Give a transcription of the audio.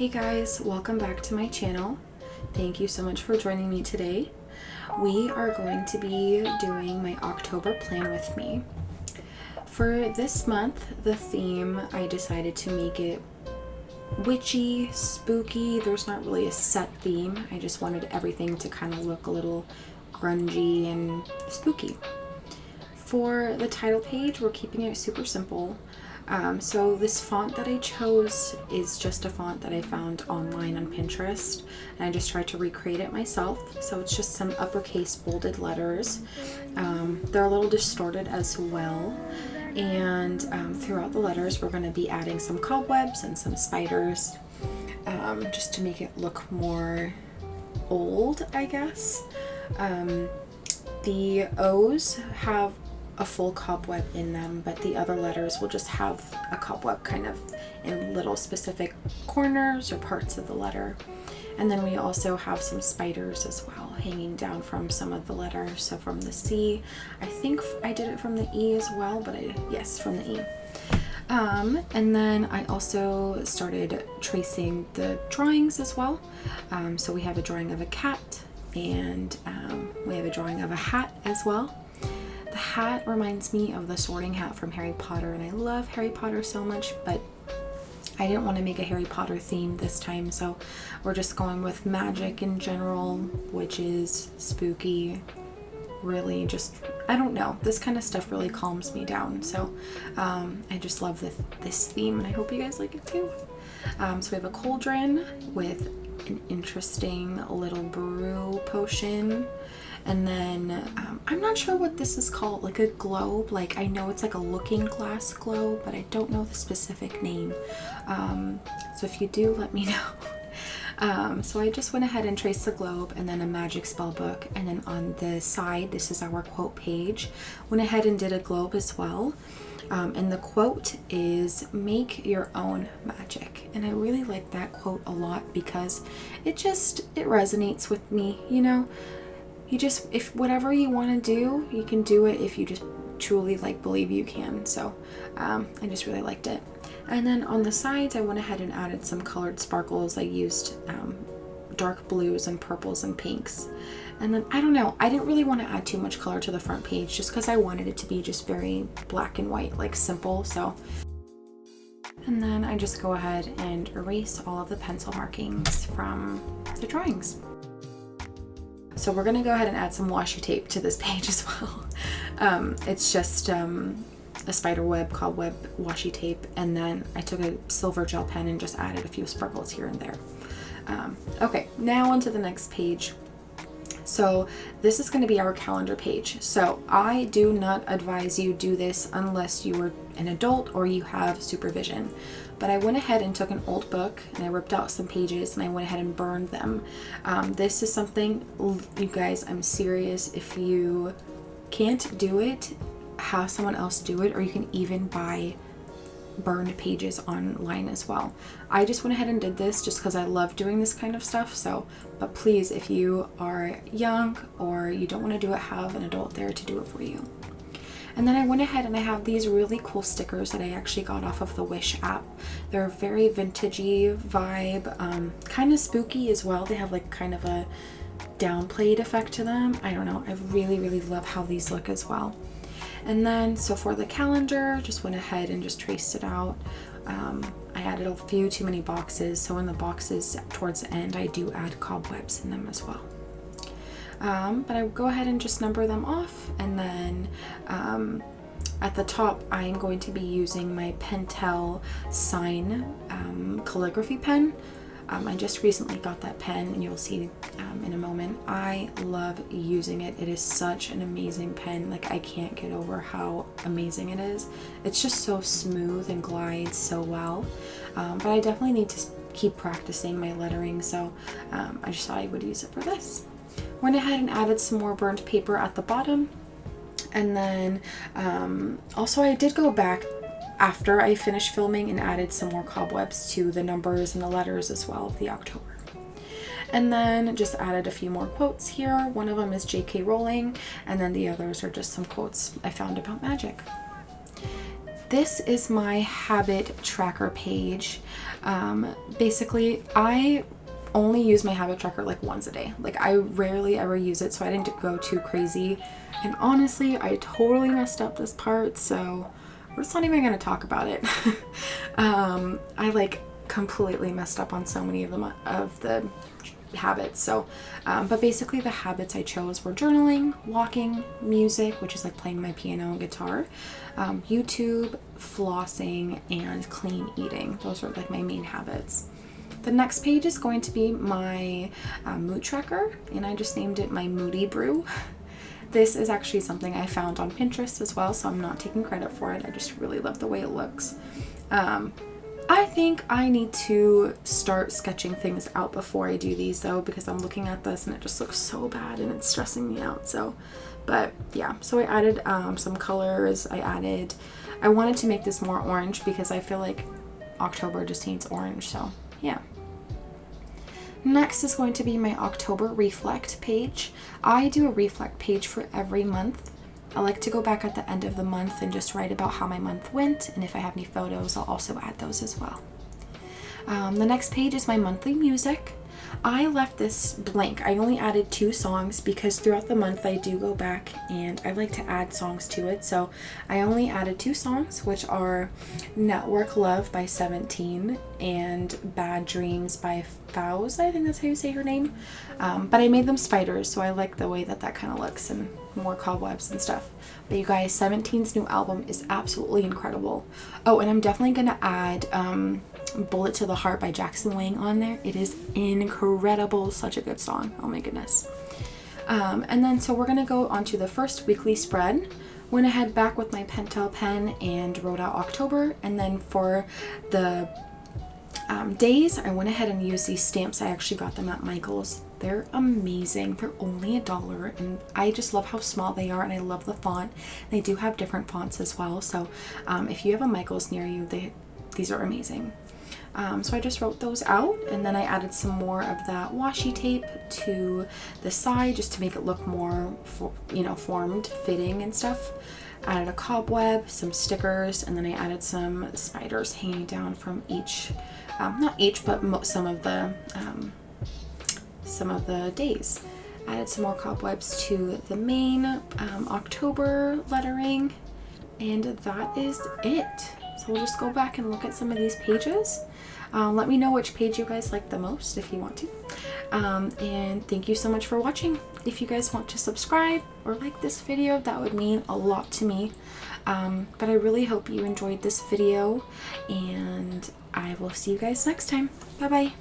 Hey guys, welcome back to my channel. Thank you so much for joining me today. We are going to be doing my October plan with me. For this month, the theme, I decided to make it witchy, spooky. There's not really a set theme. I just wanted everything to kind of look a little grungy and spooky. For the title page, we're keeping it super simple. So this font that I chose is just a font that I found online on Pinterest, and I just tried to recreate it myself. So it's just some uppercase bolded letters. They're a little distorted as well, and throughout the letters we're going to be adding some cobwebs and some spiders, just to make it look more old, I guess. The O's have a full cobweb in them, but the other letters will just have a cobweb kind of in little specific corners or parts of the letter. And then we also have some spiders as well hanging down from some of the letters. So from the C, I think I did it from the E as well, but yes, from the E. And then I also started tracing the drawings as well. So we have a drawing of a cat, and we have a drawing of a hat as well. The hat reminds me of the Sorting Hat from Harry Potter, and I love Harry Potter so much, but I didn't want to make a Harry Potter theme this time, so we're just going with magic in general, witches, spooky, really just, I don't know, this kind of stuff really calms me down, so I just love this theme, and I hope you guys like it too. So we have a cauldron with an interesting little brew potion. And then I'm not sure what this is called, like a globe. Like, I know it's like a looking glass globe, but I don't know the specific name. So if you do, let me know. So I just went ahead and traced the globe, and then a magic spell book. And then on the side, this is our quote page. Went ahead and did a globe as well. And the quote is, "Make your own magic." And I really like that quote a lot because it resonates with me, you know? If whatever you want to do, you can do it if you just truly believe you can. So I just really liked it. And then on the sides, I went ahead and added some colored sparkles. I used dark blues and purples and pinks. And then I don't know, I didn't really want to add too much color to the front page just because I wanted it to be just very black and white, like simple. So, and then I just go ahead and erase all of the pencil markings from the drawings. So we're going to go ahead and add some washi tape to this page as well. It's just a spider web, cobweb washi tape, and then I took a silver gel pen and just added a few sparkles here and there. Okay, now onto the next page. So this is going to be our calendar page. So I do not advise you do this unless you are an adult or you have supervision. But I went ahead and took an old book and I ripped out some pages and I went ahead and burned them. This is something, you guys, I'm serious. If you can't do it, have someone else do it, or you can even buy burned pages online as well. I just went ahead and did this just because I love doing this kind of stuff. So, but please, if you are young or you don't want to do it, have an adult there to do it for you. And then I went ahead and I have these really cool stickers that I actually got off of the Wish app. They're very vintagey vibe, kind of spooky as well. They have kind of a downplayed effect to them. I don't know. I really, really love how these look as well. And then, so for the calendar, just went ahead and just traced it out. I added a few too many boxes. So in the boxes towards the end, I do add cobwebs in them as well. But I go ahead and just number them off, and then at the top I am going to be using my Pentel Sign calligraphy pen. I just recently got that pen, and you'll see in a moment. I love using it. It is such an amazing pen. I can't get over how amazing it is. It's just so smooth and glides so well. But I definitely need to keep practicing my lettering, so I just thought I would use it for this. Went ahead and added some more burnt paper at the bottom, and then also I did go back after I finished filming and added some more cobwebs to the numbers and the letters as well of the October. And then just added a few more quotes here. One of them is J.K. Rowling, and then the others are just some quotes I found about magic. this is my habit tracker page. Basically, I only use my habit tracker like once a day. Like I rarely ever use it, so I didn't go too crazy. And honestly, I totally messed up this part, so we're just not even gonna talk about it. I like completely messed up on so many of the habits. So but basically the habits I chose were journaling, walking, music, which is like playing my piano and guitar, YouTube, flossing, and clean eating. Those are like my main habits. The next page is going to be my mood tracker, and I just named it my Moody Brew. This is actually something I found on Pinterest as well, so I'm not taking credit for it. I just really love the way it looks. I think I need to start sketching things out before I do these though, because I'm looking at this and it just looks so bad and it's stressing me out. So, but yeah, so I added some colors. I wanted to make this more orange because I feel like October just needs orange. So yeah. Next is going to be my October reflect page. I do a reflect page for every month. I like to go back at the end of the month and just write about how my month went, and if I have any photos, I'll also add those as well. The next page is my monthly music. I left this blank. I only added 2 songs because throughout the month I do go back and I like to add songs to it. So I only added 2 songs, which are Network Love by 17 and Bad Dreams by Fowz. I think that's how you say her name. But I made them spiders, so I like the way that kind of looks, and more cobwebs and stuff. But you guys, 17's new album is absolutely incredible. Oh, and I'm definitely gonna add Bullet to the Heart by Jackson Wang on there. It is incredible. Such a good song. Oh my goodness. And then so we're gonna go on to the first weekly spread. Went ahead back with my Pentel pen and wrote out October, and then for the days I went ahead and used these stamps. I actually got them at Michael's. They're amazing. They're only $1, and I just love how small they are, and I love the font. They do have different fonts as well, so if you have a Michael's near you, these are amazing. So I just wrote those out, and then I added some more of that washi tape to the side just to make it look more formed, fitting and stuff. Added a cobweb, some stickers, and then I added some spiders hanging down from each, not each, but some of the days. Added some more cobwebs to the main October lettering, and that is it. So we'll just go back and look at some of these pages. Let me know which page you guys like the most if you want to. And thank you so much for watching. If you guys want to subscribe or like this video, that would mean a lot to me. But I really hope you enjoyed this video, and I will see you guys next time. Bye bye.